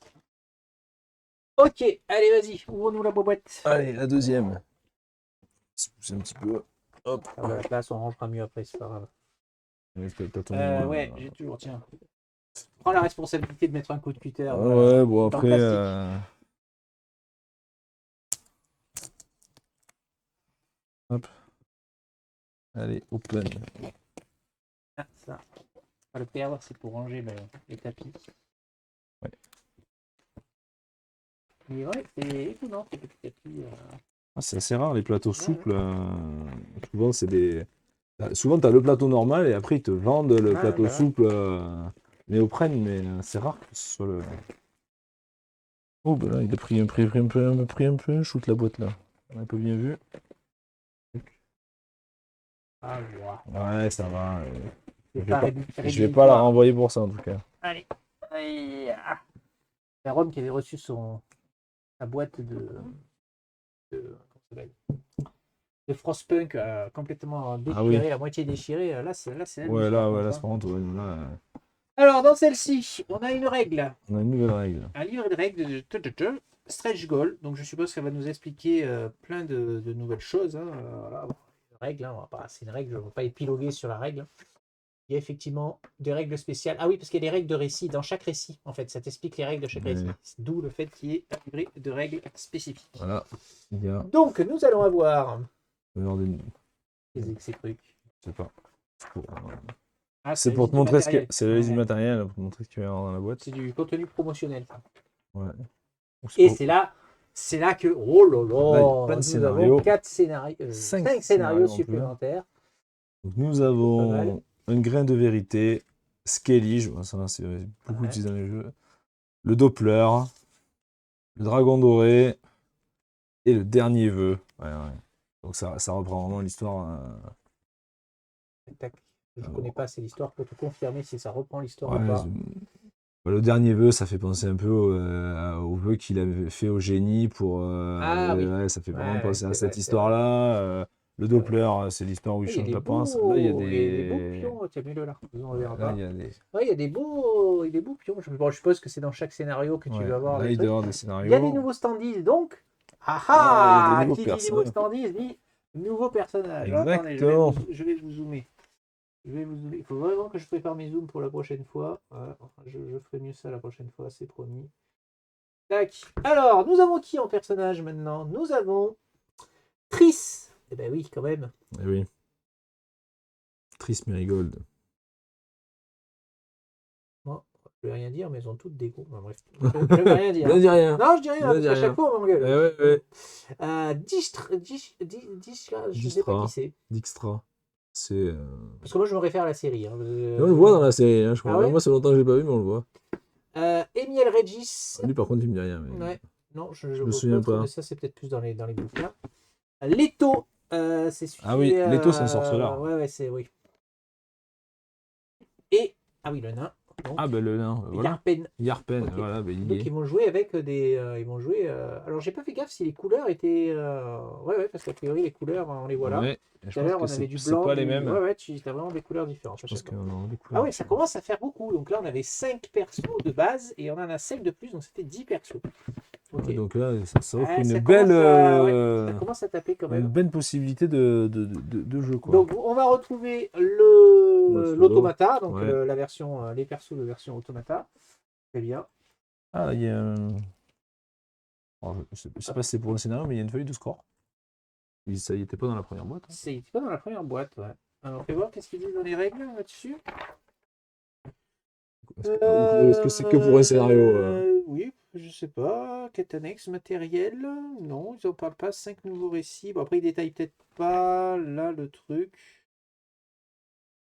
Speaker 1: Ok, allez, vas-y, ouvre-nous la boîte.
Speaker 2: Allez, la deuxième. C'est un petit peu. Hop.
Speaker 1: Ah bah, la place, on rangera mieux après, c'est pas grave.
Speaker 2: T'as ton-
Speaker 1: Ouais, j'ai toujours, tiens. Prends la responsabilité de mettre un coup de cutter.
Speaker 2: Ouais,
Speaker 1: voilà,
Speaker 2: bon,
Speaker 1: dans
Speaker 2: après.
Speaker 1: le plastique.
Speaker 2: Hop. Allez, open.
Speaker 1: Ah, ça. Pas le perdre, c'est pour ranger les tapis.
Speaker 2: Ouais.
Speaker 1: Mais ouais, c'est étonnant ces petits tapis.
Speaker 2: Ah, c'est assez rare les plateaux souples. Souvent, c'est des. Souvent, tu as le plateau normal et après, ils te vendent le
Speaker 1: Ah,
Speaker 2: plateau
Speaker 1: bah.
Speaker 2: souple néoprène, mais c'est rare que ce soit le. Oh, bah là, il a pris un peu, shoot la boîte là. On a pas bien vu.
Speaker 1: Ah, voilà.
Speaker 2: Ouais, ça va.
Speaker 1: C'est
Speaker 2: Je vais
Speaker 1: pas
Speaker 2: pas-
Speaker 1: réduit-
Speaker 2: Je vais
Speaker 1: rédhibitoire.
Speaker 2: pas la renvoyer pour ça en tout cas.
Speaker 1: Allez. C'est Rome qui avait reçu sa boîte comment ça s'appelle de Frostpunk complètement déchirée,
Speaker 2: Ah oui.
Speaker 1: à moitié déchirée. Là, c'est elle.
Speaker 2: Ouais, là,
Speaker 1: par
Speaker 2: c'est
Speaker 1: contre,
Speaker 2: par contre, ouais, là,
Speaker 1: Alors, dans celle-ci, on a une règle.
Speaker 2: on a une nouvelle règle.
Speaker 1: Un livre de règles de stretch goal. Donc, je suppose qu'elle va nous expliquer plein de nouvelles choses. Hein. Voilà. Une règle, hein, c'est une règle, je ne vais pas épiloguer sur la règle. Il y a effectivement des règles spéciales. Ah oui, parce qu'il y a des règles de récit dans chaque récit. En fait, ça t'explique les règles de chaque
Speaker 2: Oui.
Speaker 1: récit. D'où le fait qu'il y ait un livret de règles spécifiques.
Speaker 2: Voilà. Il y a.
Speaker 1: Donc, nous allons avoir.
Speaker 2: Regardez,
Speaker 1: Qu'est-ce que c'est que ces trucs
Speaker 2: je sais pas.
Speaker 1: Ah,
Speaker 2: C'est
Speaker 1: la
Speaker 2: pour
Speaker 1: liste
Speaker 2: te
Speaker 1: du
Speaker 2: montrer ce
Speaker 1: matériel.
Speaker 2: que c'est la liste du
Speaker 1: Ouais.
Speaker 2: matériel, pour te montrer ce qu'il y a dans la boîte.
Speaker 1: C'est du contenu promotionnel. Ça.
Speaker 2: Ouais.
Speaker 1: Et c'est là que, oh là
Speaker 2: Là, il y a
Speaker 1: là,
Speaker 2: plein de
Speaker 1: nous
Speaker 2: scénarios.
Speaker 1: avons 4 scénarios, 5
Speaker 2: Cinq
Speaker 1: scénarios
Speaker 2: scénarios en
Speaker 1: supplémentaires.
Speaker 2: Donc, nous
Speaker 1: Pas mal.
Speaker 2: avons un grain de vérité, Skellige, ça c'est beaucoup
Speaker 1: Ouais.
Speaker 2: utilisé dans les jeux, le Doppler, le dragon doré et le dernier vœu. Ouais. Donc ça reprend vraiment l'histoire.
Speaker 1: Tac. Je ne
Speaker 2: Ah,
Speaker 1: connais pas assez l'histoire pour te confirmer si ça reprend l'histoire
Speaker 2: Ouais,
Speaker 1: ou pas.
Speaker 2: le dernier vœu, ça fait penser un peu au vœu qu'il avait fait au génie pour.
Speaker 1: Ah oui.
Speaker 2: Ouais, ça fait vraiment
Speaker 1: Ouais,
Speaker 2: penser à
Speaker 1: c'est
Speaker 2: cette
Speaker 1: vrai, c'est
Speaker 2: histoire-là. Le Doppler, c'est l'histoire où il
Speaker 1: Il y a
Speaker 2: change
Speaker 1: des
Speaker 2: la pince.
Speaker 1: beaux,
Speaker 2: Là, il y a
Speaker 1: des beaux
Speaker 2: des.
Speaker 1: pions. Tiens, mets-le là. On ne verra
Speaker 2: Là,
Speaker 1: pas.
Speaker 2: il y a des.
Speaker 1: Ouais, il y a des beaux pions. Bon, je suppose que c'est dans chaque scénario que tu
Speaker 2: Ouais,
Speaker 1: vas avoir
Speaker 2: là,
Speaker 1: les
Speaker 2: il doit y
Speaker 1: trucs.
Speaker 2: avoir des
Speaker 1: Il
Speaker 2: scénarios.
Speaker 1: y a des nouveaux standees, donc. Ah
Speaker 2: Ah, il y a
Speaker 1: ah
Speaker 2: des nouveaux
Speaker 1: Qui dit
Speaker 2: personnages.
Speaker 1: nouveaux standees dit nouveau personnage. Attendez,
Speaker 2: Exactement.
Speaker 1: je vais vous zoomer. Il faut vraiment que je prépare mes zooms pour la prochaine fois. Voilà. Je ferai mieux ça la prochaine fois, c'est promis. Tac. Alors, nous avons qui en personnage maintenant? Nous avons Triss. Eh ben oui, quand même.
Speaker 2: Eh oui. Triss Merigold.
Speaker 1: Bon, je vais rien dire, mais elles ont toutes des gros. Enfin, bref, je vais rien dire.
Speaker 2: Ne dis rien.
Speaker 1: Non, je dis rien,
Speaker 2: Ne
Speaker 1: parce
Speaker 2: dis
Speaker 1: qu'à
Speaker 2: rien.
Speaker 1: chaque fois, on m'engueule.
Speaker 2: Ouais.
Speaker 1: Je sais pas
Speaker 2: Distra.
Speaker 1: qui c'est.
Speaker 2: Dijkstra. C'est.
Speaker 1: Parce que moi, je me réfère à la série. Hein.
Speaker 2: Et on le voit dans la série, hein, je crois.
Speaker 1: Ah ouais
Speaker 2: Moi, c'est longtemps que je l'ai pas vu, mais on le voit.
Speaker 1: Emiel Regis.
Speaker 2: Lui, par contre, il me dit rien. Mais...
Speaker 1: Ouais. Non, je
Speaker 2: Je me
Speaker 1: vois
Speaker 2: souviens
Speaker 1: trop,
Speaker 2: pas.
Speaker 1: mais ça, c'est peut-être plus dans les bouquins. Leto. C'est celui
Speaker 2: Ah oui, Leto, c'est un sorceleur.
Speaker 1: Ouais, oui. Et. Ah oui, le nain. Donc,
Speaker 2: Ah, ben le nain, voilà.
Speaker 1: Yarpen.
Speaker 2: Yarpen,
Speaker 1: Ok.
Speaker 2: voilà, ben, il y
Speaker 1: Donc
Speaker 2: est.
Speaker 1: ils vont jouer avec des. Ils vont jouer. Alors j'ai pas fait gaffe si les couleurs étaient. Ouais, parce qu'a priori les couleurs, on les voit là.
Speaker 2: Ouais, et
Speaker 1: Tout
Speaker 2: je
Speaker 1: à
Speaker 2: pense
Speaker 1: l'heure
Speaker 2: que
Speaker 1: on avait du
Speaker 2: c'est
Speaker 1: blanc.
Speaker 2: pas les mêmes.
Speaker 1: Ouais, tu as vraiment des couleurs différentes.
Speaker 2: Je pense qu'on a des
Speaker 1: Ah
Speaker 2: couleurs.
Speaker 1: ouais, ça commence à faire beaucoup. Donc là on avait 5 persos de base et on en a 5 de plus, donc c'était 10 persos. Ok.
Speaker 2: Ouais, donc là, ça offre
Speaker 1: Ouais,
Speaker 2: une
Speaker 1: ça
Speaker 2: belle,
Speaker 1: ça commence à taper quand
Speaker 2: une
Speaker 1: même.
Speaker 2: belle possibilité de jeu, quoi.
Speaker 1: Donc on va retrouver
Speaker 2: Mode solo.
Speaker 1: l'automata, donc
Speaker 2: Ouais.
Speaker 1: la version, les persos de version automata. Très bien.
Speaker 2: Ah, il y a un. Alors, je sais pas si c'est pour le scénario, mais il y a une feuille de score. Ça y était pas dans la première boîte. Hein.
Speaker 1: C'est pas dans la première boîte, ouais. Alors, on va voir qu'est-ce qu'ils disent dans les règles là-dessus.
Speaker 2: Est-ce que c'est que pour un scénario
Speaker 1: Oui, je sais pas. Quête annexe, matériel. Non, ils en parlent pas. 5 nouveaux récits. Bon, après, ils détaillent peut-être pas là le truc.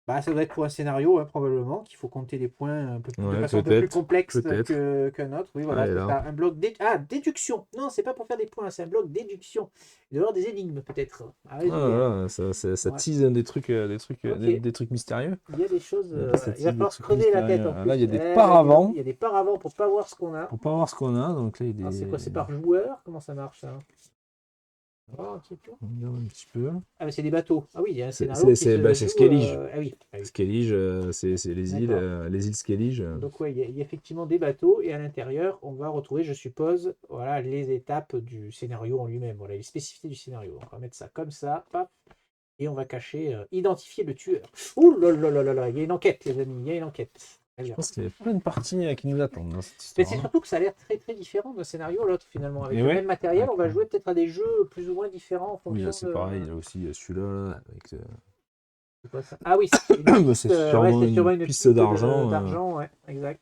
Speaker 1: Bah, ça doit être pour un scénario, hein, probablement, qu'il faut compter les points de
Speaker 2: Ouais,
Speaker 1: façon un peu plus
Speaker 2: peut-être.
Speaker 1: complexe
Speaker 2: Peut-être.
Speaker 1: qu'un autre. Oui,
Speaker 2: Ah,
Speaker 1: voilà,
Speaker 2: et
Speaker 1: c'est
Speaker 2: là.
Speaker 1: ça. Un bloc déduction. Non, c'est pas pour faire des points, c'est un bloc déduction. Il doit y avoir des énigmes, peut-être, à
Speaker 2: Ah,
Speaker 1: résoudre.
Speaker 2: là, ça
Speaker 1: Ouais.
Speaker 2: tease
Speaker 1: Ok.
Speaker 2: des trucs mystérieux.
Speaker 1: Il y a des choses.
Speaker 2: Ça
Speaker 1: Il va
Speaker 2: tease des
Speaker 1: falloir se
Speaker 2: trucs
Speaker 1: creuser la tête
Speaker 2: mystérieux.
Speaker 1: en
Speaker 2: Ah,
Speaker 1: plus.
Speaker 2: là, il y a des
Speaker 1: Eh,
Speaker 2: paravents.
Speaker 1: il y a des paravents pour pas voir ce qu'on a.
Speaker 2: Pour pas voir ce qu'on a. Donc là, il
Speaker 1: Ah, c'est
Speaker 2: est.
Speaker 1: quoi? C'est par joueur? Comment ça marche ça? On va voir un petit peu.
Speaker 2: On regarde un petit peu.
Speaker 1: Ah, mais c'est des bateaux. Ah oui, il y a un
Speaker 2: C'est
Speaker 1: scénario qui se
Speaker 2: c'est
Speaker 1: joue.
Speaker 2: Skellige.
Speaker 1: Ah oui. Ah oui.
Speaker 2: Skellige, c'est
Speaker 1: D'accord.
Speaker 2: les îles Skellige.
Speaker 1: Donc ouais, il y a effectivement des bateaux et à l'intérieur, on va retrouver, je suppose, voilà, les étapes du scénario en lui-même, voilà, les spécificités du scénario. Donc, on va mettre ça comme ça, paf, et on va cacher, identifier le tueur. Ouh là là là là là, il y a une enquête, les amis, il y a une enquête. Très
Speaker 2: Je
Speaker 1: bien.
Speaker 2: pense qu'il y a plein de parties qui nous attendent dans cette
Speaker 1: Mais
Speaker 2: histoire.
Speaker 1: c'est surtout que ça a l'air très très différent d'un scénario à l'autre finalement. Avec
Speaker 2: Et
Speaker 1: le
Speaker 2: ouais.
Speaker 1: même matériel, on va
Speaker 2: Avec-
Speaker 1: jouer peut-être à des jeux plus ou moins différents en
Speaker 2: Oui, là,
Speaker 1: fonction
Speaker 2: c'est pareil. Là aussi, il y a celui-là. Là, avec,
Speaker 1: C'est quoi ça? Ah oui, c'est une
Speaker 2: bah,
Speaker 1: piste,
Speaker 2: c'est sûrement
Speaker 1: c'est sûrement une
Speaker 2: piste
Speaker 1: piste
Speaker 2: d'argent.
Speaker 1: d'argent, ouais, exact.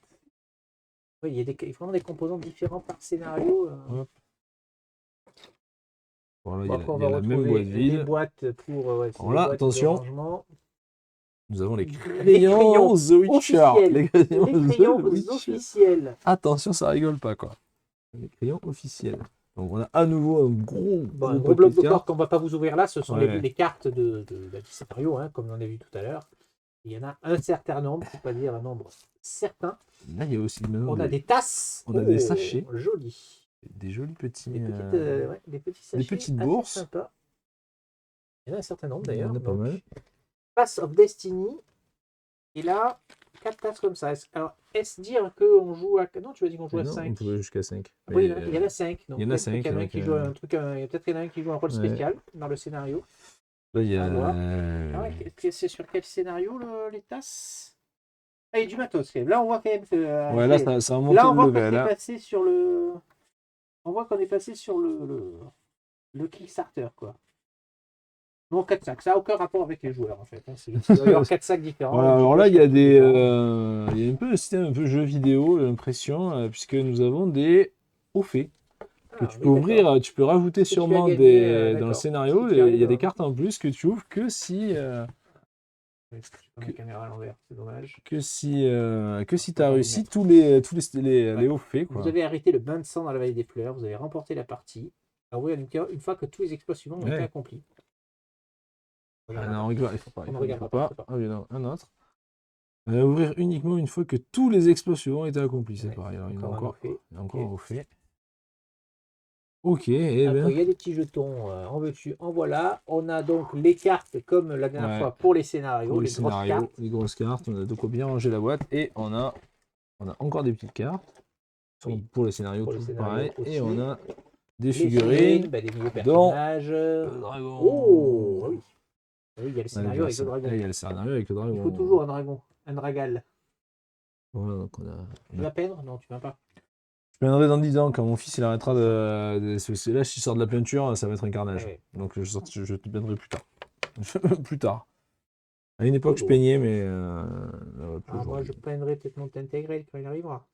Speaker 1: Oui, il y a vraiment des composants différents par scénario.
Speaker 2: Hop. Voilà,
Speaker 1: Bon, après, on
Speaker 2: il y a
Speaker 1: va
Speaker 2: la même
Speaker 1: retrouver
Speaker 2: boîte
Speaker 1: des
Speaker 2: vide.
Speaker 1: boîtes pour ouais, c'est
Speaker 2: Alors
Speaker 1: des
Speaker 2: là,
Speaker 1: boîtes de
Speaker 2: attention.
Speaker 1: rangement.
Speaker 2: Nous avons les
Speaker 1: crayons
Speaker 2: crayons The Witcher.
Speaker 1: officiels.
Speaker 2: Les crayons
Speaker 1: Les
Speaker 2: The
Speaker 1: crayons
Speaker 2: Witcher.
Speaker 1: officiels.
Speaker 2: Attention, ça rigole pas, quoi. Les crayons officiels. Donc, on a à nouveau un gros,
Speaker 1: Bon, un
Speaker 2: gros
Speaker 1: gros bloc
Speaker 2: paquet
Speaker 1: de
Speaker 2: cartes.
Speaker 1: cartes qu'on ne va pas vous ouvrir là, ce sont
Speaker 2: Ouais.
Speaker 1: les cartes du scénario, hein, comme on a vu tout à l'heure. Il y en a un certain nombre, pour ne pas dire un nombre certain.
Speaker 2: Là, il y a aussi maintenant
Speaker 1: On a des tasses.
Speaker 2: on a des sachets.
Speaker 1: Jolis.
Speaker 2: des jolis petits.
Speaker 1: Des petits sachets.
Speaker 2: petites
Speaker 1: assez
Speaker 2: bourses.
Speaker 1: sympas. Il y en a un certain nombre
Speaker 2: Il y
Speaker 1: d'ailleurs.
Speaker 2: en a pas
Speaker 1: Donc,
Speaker 2: mal.
Speaker 1: Pass of Destiny. Et là, 4 tasses comme ça. Alors, est-ce dire qu'on joue à. Non, tu m'as dit qu'on joue à
Speaker 2: Non,
Speaker 1: 5.
Speaker 2: on peut jouer jusqu'à 5.
Speaker 1: Oui, il y en a 5.
Speaker 2: il y en a 5.
Speaker 1: Il y en a un qui joue un truc. Il y a peut-être qu'il y en a un qui joue un rôle
Speaker 2: Ouais.
Speaker 1: spécial dans le scénario.
Speaker 2: Là, il y a.
Speaker 1: À voir. Ah ouais, c'est sur quel scénario les tasses? Ah, il y a du matos quand même. Là, on voit quand même que.
Speaker 2: Ouais, là, ça a monté
Speaker 1: Là, on
Speaker 2: le
Speaker 1: voit qu'on
Speaker 2: level.
Speaker 1: est
Speaker 2: Hein.
Speaker 1: passé sur le. On voit qu'on est passé sur le Kickstarter, quoi. Non, 4 sacs. Ça n'a aucun rapport avec les joueurs, en fait. Hein. C'est juste qu'il y a 4 sacs différents.
Speaker 2: Voilà, alors là, il y a des. Il y a un peu le système un peu jeu vidéo, j'ai l'impression, puisque nous avons des hauts faits que tu peux ouvrir, tu peux rajouter sûrement
Speaker 1: gagner,
Speaker 2: dans le
Speaker 1: d'accord.
Speaker 2: scénario.
Speaker 1: Si tu
Speaker 2: Il y
Speaker 1: arrives,
Speaker 2: a des cartes en plus que tu ouvres que si.
Speaker 1: Je prends la caméra à l'envers, c'est dommage.
Speaker 2: Que si tu as réussi tous les hauts faits. Quoi.
Speaker 1: Vous avez arrêté le bain de sang dans la vallée des fleurs, vous avez remporté la partie. Alors oui, une fois que tous les exploits suivants ont été accomplis.
Speaker 2: Ah non, il faut pas.
Speaker 1: On ne regardera pas.
Speaker 2: Ah oui, non, un autre. Ouvrir uniquement une fois que tous les exploits suivants ont été accomplis. C'est pareil. Alors, il y en a encore un haut fait. Ok, et
Speaker 1: après, il y a des petits jetons, en veux-tu, en voilà. On a donc les cartes comme la dernière fois pour les scénarios,
Speaker 2: pour
Speaker 1: les grosses cartes.
Speaker 2: Les grosses cartes, on a de quoi bien ranger la boîte et on a encore des petites cartes. Pour les scénarios, tout pareil. Aussi. Et on a des figurines,
Speaker 1: des nouveaux personnages. Le
Speaker 2: dragon.
Speaker 1: Oh, oui. Oui, il y a le scénario avec le dragon.
Speaker 2: Il y a le scénario avec le dragon.
Speaker 1: Il faut toujours un dragon, un dragal.
Speaker 2: Voilà, donc
Speaker 1: Tu vas peindre? Non, tu vas pas.
Speaker 2: Je peindrai dans 10 ans, quand mon fils il arrêtera de. Là, si je sors de la peinture, ça va être un carnage. Ouais. Donc je te peindrai plus tard. Plus tard. À une époque, je peignais, mais.
Speaker 1: Moi, je peindrai peut-être mon intégré quand il arrivera.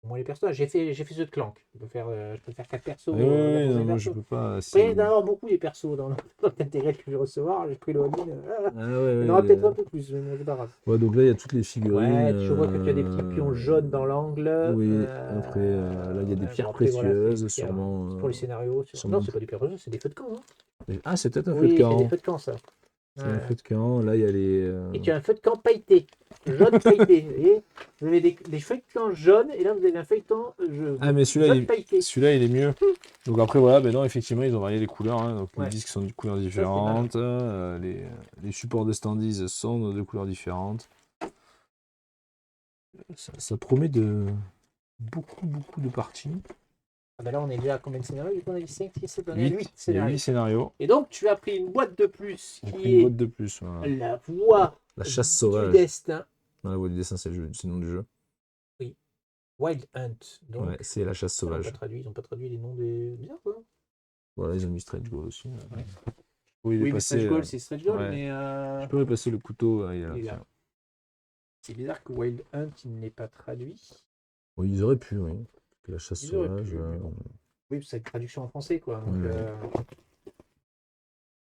Speaker 1: Moi, les personnages, j'ai fait ceux de Clank. Je peux faire 4 persos.
Speaker 2: Ouais,
Speaker 1: dans
Speaker 2: non,
Speaker 1: un
Speaker 2: moi je
Speaker 1: perso.
Speaker 2: peux pas.
Speaker 1: Après, il y en a avoir beaucoup des persos dans l'intégral que je vais recevoir. J'ai pris le one-in.
Speaker 2: Ah ouais,
Speaker 1: Il y en aura
Speaker 2: ouais,
Speaker 1: peut-être un peu plus, mais bon, c'est pas grave.
Speaker 2: ouais, donc là, il y a toutes les figurines.
Speaker 1: Ouais, je vois que tu as des petits pions jaunes dans l'angle.
Speaker 2: Oui, après, là, il y a des
Speaker 1: Ouais, bon,
Speaker 2: pierres
Speaker 1: après, voilà, c'est les
Speaker 2: précieuses,
Speaker 1: pierres, hein.
Speaker 2: sûrement.
Speaker 1: C'est pour les scénarios. Non,
Speaker 2: sûrement...
Speaker 1: c'est pas des pierres précieuses, c'est des feux de camp. Hein.
Speaker 2: Ah, c'est peut-être un feu de
Speaker 1: Oui, c'est des
Speaker 2: camp.
Speaker 1: feux de camp, ça.
Speaker 2: C'est un
Speaker 1: Ouais.
Speaker 2: feu de camp. Là, il y a les.
Speaker 1: Et tu as un feu de camp pailleté, jaune pailleté. Vous voyez, vous avez des feuilles de camp jaunes, et là, vous avez un feuilleton
Speaker 2: Ah, mais
Speaker 1: jaune pailleté.
Speaker 2: celui-là, il est mieux. Donc après, voilà, ben non, effectivement, ils ont varié les couleurs. Hein. Donc les
Speaker 1: Ouais.
Speaker 2: disques sont de couleurs
Speaker 1: Ça, c'est malin.
Speaker 2: différentes. Les supports de standees sont de couleurs différentes. Ça promet de beaucoup de parties.
Speaker 1: Ah ben là, on est déjà à combien de scénarios? On a dit 5, 6, 7, on est à 8
Speaker 2: Il y a
Speaker 1: scénarios.
Speaker 2: 8 scénarios.
Speaker 1: Et donc, tu as pris une boîte de plus
Speaker 2: J'ai
Speaker 1: qui
Speaker 2: pris une
Speaker 1: est
Speaker 2: boîte de plus. Voilà.
Speaker 1: la voie
Speaker 2: La chasse
Speaker 1: du
Speaker 2: sauvage.
Speaker 1: destin.
Speaker 2: Non, la voie du dessin, c'est le nom du jeu.
Speaker 1: Oui. Wild Hunt. Donc,
Speaker 2: Ouais, c'est la chasse
Speaker 1: ils n'ont
Speaker 2: sauvage.
Speaker 1: pas traduit les noms des. Bizarre, quoi.
Speaker 2: Voilà, ils ont mis Stretch Goal aussi.
Speaker 1: Ouais.
Speaker 2: Oui,
Speaker 1: Oui, mais Stretch Goal, c'est Stretch Goal,
Speaker 2: ouais.
Speaker 1: mais.
Speaker 2: Je peux repasser le couteau. Il est là,
Speaker 1: il est là.
Speaker 2: tiens.
Speaker 1: C'est bizarre que Wild Hunt il n'est pas traduit.
Speaker 2: Oui, ils auraient pu, oui. Parce que la chasse
Speaker 1: Ils auraient
Speaker 2: sauvage.
Speaker 1: pu, mais bon. Oui, c'est une traduction en français, quoi. Donc,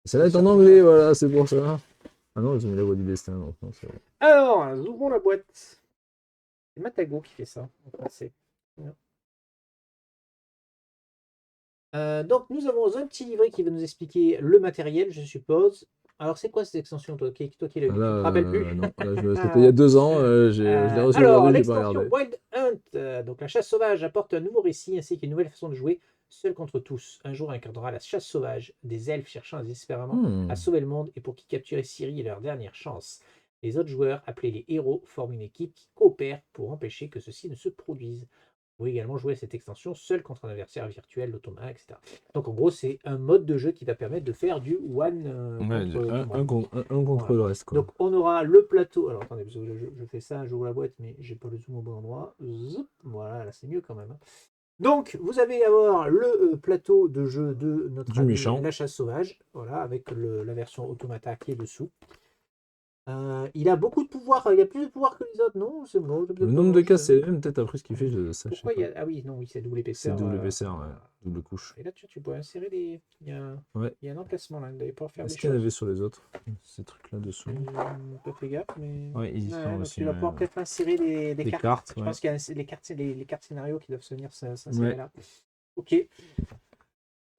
Speaker 2: Celle-là est en anglais, voilà, c'est pour ça. Ah non, ils ont mis la voie du destin. Donc non, c'est vrai.
Speaker 1: Alors, ouvrons la boîte. C'est Matago qui fait ça en français. Donc, nous avons un petit livret qui va nous expliquer le matériel, je suppose. Alors, c'est quoi cette extension, toi qui l'as eu? Tu te rappelles plus?
Speaker 2: Non, là, c'était il y a 2 ans, je l'ai reçu
Speaker 1: Alors,
Speaker 2: aujourd'hui, j'ai pas
Speaker 1: l'extension
Speaker 2: regardé.
Speaker 1: Wild Hunt, donc la chasse sauvage, apporte un nouveau récit ainsi qu'une nouvelle façon de jouer, seul contre tous. Un jour incarnera la chasse sauvage, des elfes cherchant désespérément à sauver le monde et pour qui capturer Ciri est leur dernière chance. Les autres joueurs, appelés les héros, forment une équipe qui coopère pour empêcher que ceci ne se produise. Vous pouvez également jouer à cette extension seul contre un adversaire virtuel, l'automa, etc. Donc en gros, c'est un mode de jeu qui va permettre de faire du one
Speaker 2: Un contre le reste, quoi.
Speaker 1: Donc on aura le plateau. Alors attendez, parce que je fais ça, j'ouvre la boîte, mais j'ai pas le zoom au bon endroit. Zoup, voilà, là c'est mieux quand même. Donc vous allez avoir le plateau de jeu de notre ami
Speaker 2: méchant.
Speaker 1: La Chasse Sauvage, voilà, avec la version automata qui est dessous. Il a beaucoup de pouvoir, il a plus de pouvoir que les autres, non? C'est bon.
Speaker 2: Le nombre de cases, c'est le même, peut-être après ce qu'il fait, ça,
Speaker 1: Pourquoi
Speaker 2: je sais pas.
Speaker 1: Ah oui, non, oui, c'est double
Speaker 2: C'est
Speaker 1: épaisseur.
Speaker 2: double épaisseur, ouais. Double couche.
Speaker 1: Et là, tu peux insérer des. Il y a un emplacement là, vous allez pouvoir faire des
Speaker 2: Est-ce qu'il y en
Speaker 1: choses.
Speaker 2: avait sur les autres, ces trucs-là dessous?
Speaker 1: Pas fait gaffe, mais.
Speaker 2: Ouais, ils y sont
Speaker 1: donc
Speaker 2: aussi.
Speaker 1: tu vas pouvoir peut-être insérer des
Speaker 2: Des
Speaker 1: cartes.
Speaker 2: cartes,
Speaker 1: Je
Speaker 2: ouais.
Speaker 1: pense qu'il y a les cartes scénarios qui doivent se venir s'insérer là. Ok.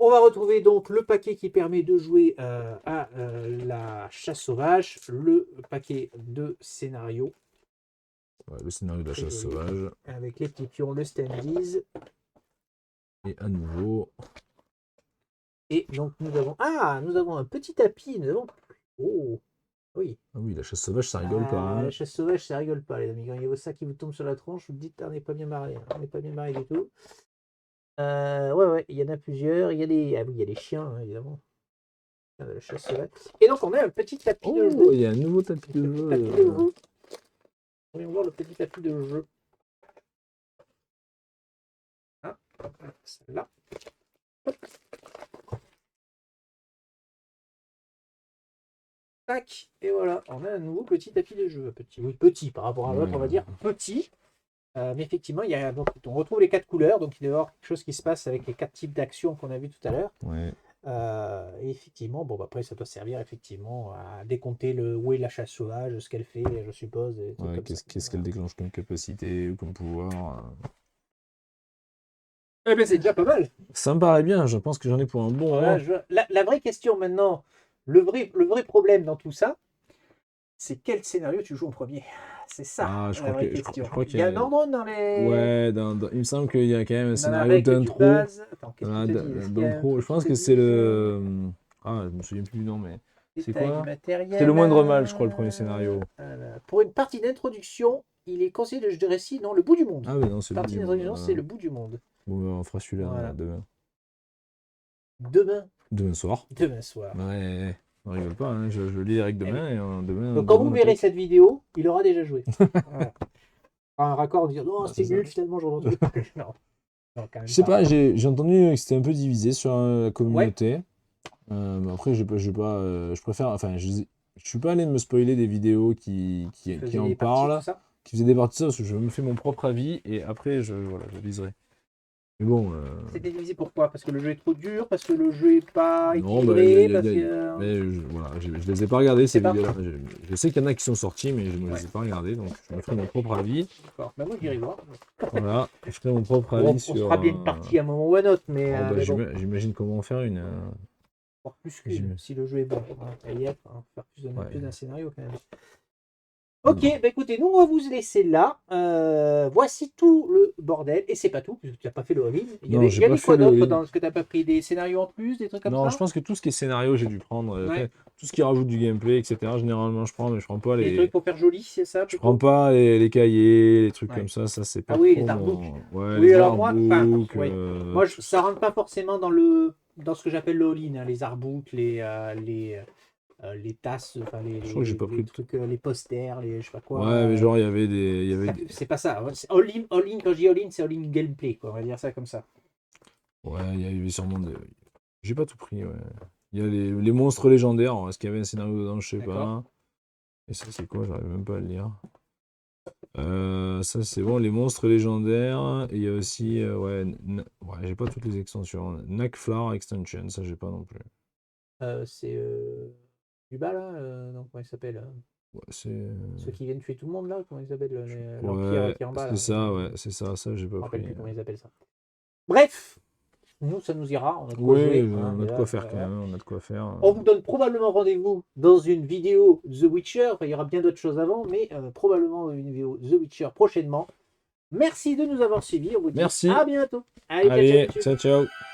Speaker 1: On va retrouver donc le paquet qui permet de jouer à la chasse sauvage, le paquet de scénarios.
Speaker 2: Ouais, le scénario de la chasse sauvage.
Speaker 1: Avec les petits pions, le standees.
Speaker 2: Et à nouveau.
Speaker 1: Et donc nous avons un petit tapis. Oh, oui.
Speaker 2: Ah oui, la chasse sauvage, ça rigole pas. Hein.
Speaker 1: La chasse sauvage, ça rigole pas, les amis. Quand il y a ça qui vous tombe sur la tronche, vous dites, on n'est pas bien marré. On n'est pas bien marré du tout. Ouais, il y en a plusieurs. Il y a des chiens, hein, évidemment. La chasse sauvage. Et donc, on a un petit tapis de jeu.
Speaker 2: Il y a un nouveau tapis de jeu.
Speaker 1: On va voir le petit tapis de jeu. Ah, celle-là. Tac, et voilà, on a un nouveau petit tapis de jeu. Petit par rapport à l'autre, on va dire petit. Mais effectivement, on retrouve les 4 couleurs, donc il doit y avoir quelque chose qui se passe avec les 4 types d'actions qu'on a vu tout à l'heure.
Speaker 2: Ouais.
Speaker 1: Et effectivement, après ça doit servir effectivement à décompter où est la chasse sauvage, ce qu'elle fait, je suppose.
Speaker 2: Ouais, qu'est-ce qu'elle déclenche comme capacité ou comme pouvoir.
Speaker 1: Eh ben c'est déjà pas mal.
Speaker 2: Ça me paraît bien, je pense que j'en ai pour un bon moment.
Speaker 1: La vraie question maintenant, le vrai problème dans tout ça, c'est quel scénario tu joues en premier. C'est ça la vraie question.
Speaker 2: Je crois qu'il
Speaker 1: y a un ordre dans les...
Speaker 2: Ouais, il me semble qu'il y a quand même un scénario d'intro. Je pense que c'est le... Ah, je me souviens plus du nom, mais... C'est quoi? C'est le moindre mal, je crois, le premier scénario.
Speaker 1: Pour une partie d'introduction, il est conseillé de récit dans le bout du monde.
Speaker 2: Ah, mais non, c'est le bout du monde.
Speaker 1: C'est le bout du monde.
Speaker 2: Bon, on fera celui-là demain. Demain soir.
Speaker 1: Demain soir.
Speaker 2: Ouais, on rigole pas, hein. Je lis les règles demain. Et demain,
Speaker 1: donc, quand vous verrez cette vidéo, il aura déjà joué. Voilà. Un raccord de dire non, c'est nul, finalement, j'en entends pas. Non,
Speaker 2: je sais pas, j'ai entendu que c'était un peu divisé sur la communauté. Mais après, je préfère. Enfin, je suis pas allé me spoiler des vidéos qui en parlent, qui faisait partie de ça, parce que je me fais mon propre avis et après voilà, je liserai. Mais bon.
Speaker 1: C'était divisé pourquoi? Parce que le jeu est trop dur, parce que le jeu est pas
Speaker 2: Non, bah,
Speaker 1: équilibré, parce que...
Speaker 2: mais voilà, je les ai pas regardés ces
Speaker 1: pas.
Speaker 2: vidéos-là. Je sais qu'il y en a qui sont sortis, mais je ne les ai pas regardés, donc je me ferai mon propre avis.
Speaker 1: D'accord. Bah, moi j'irai voir.
Speaker 2: Voilà, je ferai mon propre
Speaker 1: Bon,
Speaker 2: avis
Speaker 1: on
Speaker 2: sur.
Speaker 1: se fera bien une partie à un moment ou à un autre, mais,
Speaker 2: Oh, bah,
Speaker 1: mais bon,
Speaker 2: j'imagine comment en faire une.
Speaker 1: encore plus qu'une, si le jeu est bon. Hein, y être, hein, faire
Speaker 2: Ouais.
Speaker 1: plus d'un scénario quand même. Ok, bah écoutez, nous on va vous laisser là. Voici tout le bordel. Et c'est pas tout, parce que tu n'as pas fait le all-in. Il y
Speaker 2: Non,
Speaker 1: avait,
Speaker 2: j'ai
Speaker 1: il y
Speaker 2: pas
Speaker 1: avait quoi
Speaker 2: fait le
Speaker 1: d'autre
Speaker 2: all-in.
Speaker 1: dans ce que tu n'as pas pris? Des scénarios en plus, des trucs comme
Speaker 2: Non,
Speaker 1: ça?
Speaker 2: je pense que tout ce qui est scénario, j'ai dû prendre.
Speaker 1: Ouais.
Speaker 2: Après, tout ce qui rajoute du gameplay, etc. Généralement, je prends, mais je prends pas
Speaker 1: Des
Speaker 2: les.
Speaker 1: trucs pour faire joli, c'est ça
Speaker 2: Je
Speaker 1: plutôt?
Speaker 2: prends pas les cahiers, les trucs
Speaker 1: Ouais.
Speaker 2: comme ça c'est pas
Speaker 1: Ah oui,
Speaker 2: trop
Speaker 1: les artbooks.
Speaker 2: Ouais,
Speaker 1: Oui,
Speaker 2: les
Speaker 1: alors moi, enfin,
Speaker 2: artbooks.
Speaker 1: oui. Moi, ça rentre pas forcément dans ce que j'appelle le all-in, hein, les artbooks, les tasses, enfin
Speaker 2: Je crois que j'ai pas pris.
Speaker 1: trucs, les posters, les je sais pas quoi.
Speaker 2: Ouais, mais genre, il y avait des.
Speaker 1: C'est pas ça. C'est all-in, quand je dis all-in, c'est all-in gameplay, quoi. On va dire ça comme ça.
Speaker 2: Ouais, il y avait sûrement des. J'ai pas tout pris, ouais. Il y a les monstres légendaires. Alors, est-ce qu'il y avait un scénario dedans? Je sais pas. Et ça, c'est quoi? J'arrive même pas à le lire. Ça, c'est bon, les monstres légendaires. Et il y a aussi. Ouais, j'ai pas toutes les extensions. Nakflar Extension, ça, j'ai pas non plus.
Speaker 1: C'est du bas, là. Donc, comment il s'appelle?
Speaker 2: Ouais, c'est.
Speaker 1: Ceux qui viennent tuer tout le monde, là. Comment ils s'appellent?
Speaker 2: Ouais,
Speaker 1: L'Empire qui est en bas, là.
Speaker 2: c'est ça, ouais, c'est ça, j'ai
Speaker 1: Je
Speaker 2: pas
Speaker 1: me rappelle
Speaker 2: pris.
Speaker 1: plus comment ils appellent ça. Bref, nous, ça nous ira. On a de quoi
Speaker 2: Oui,
Speaker 1: jouer,
Speaker 2: on
Speaker 1: hein,
Speaker 2: a de
Speaker 1: déjà,
Speaker 2: quoi faire quand
Speaker 1: voilà.
Speaker 2: même, on a de quoi faire.
Speaker 1: On vous donne probablement rendez-vous dans une vidéo The Witcher. Enfin, il y aura bien d'autres choses avant, mais probablement une vidéo The Witcher prochainement. Merci de nous avoir suivis. On vous dit
Speaker 2: Merci.
Speaker 1: à bientôt. Allez, ciao, ciao,
Speaker 2: Allez,
Speaker 1: monsieur.
Speaker 2: ciao, ciao.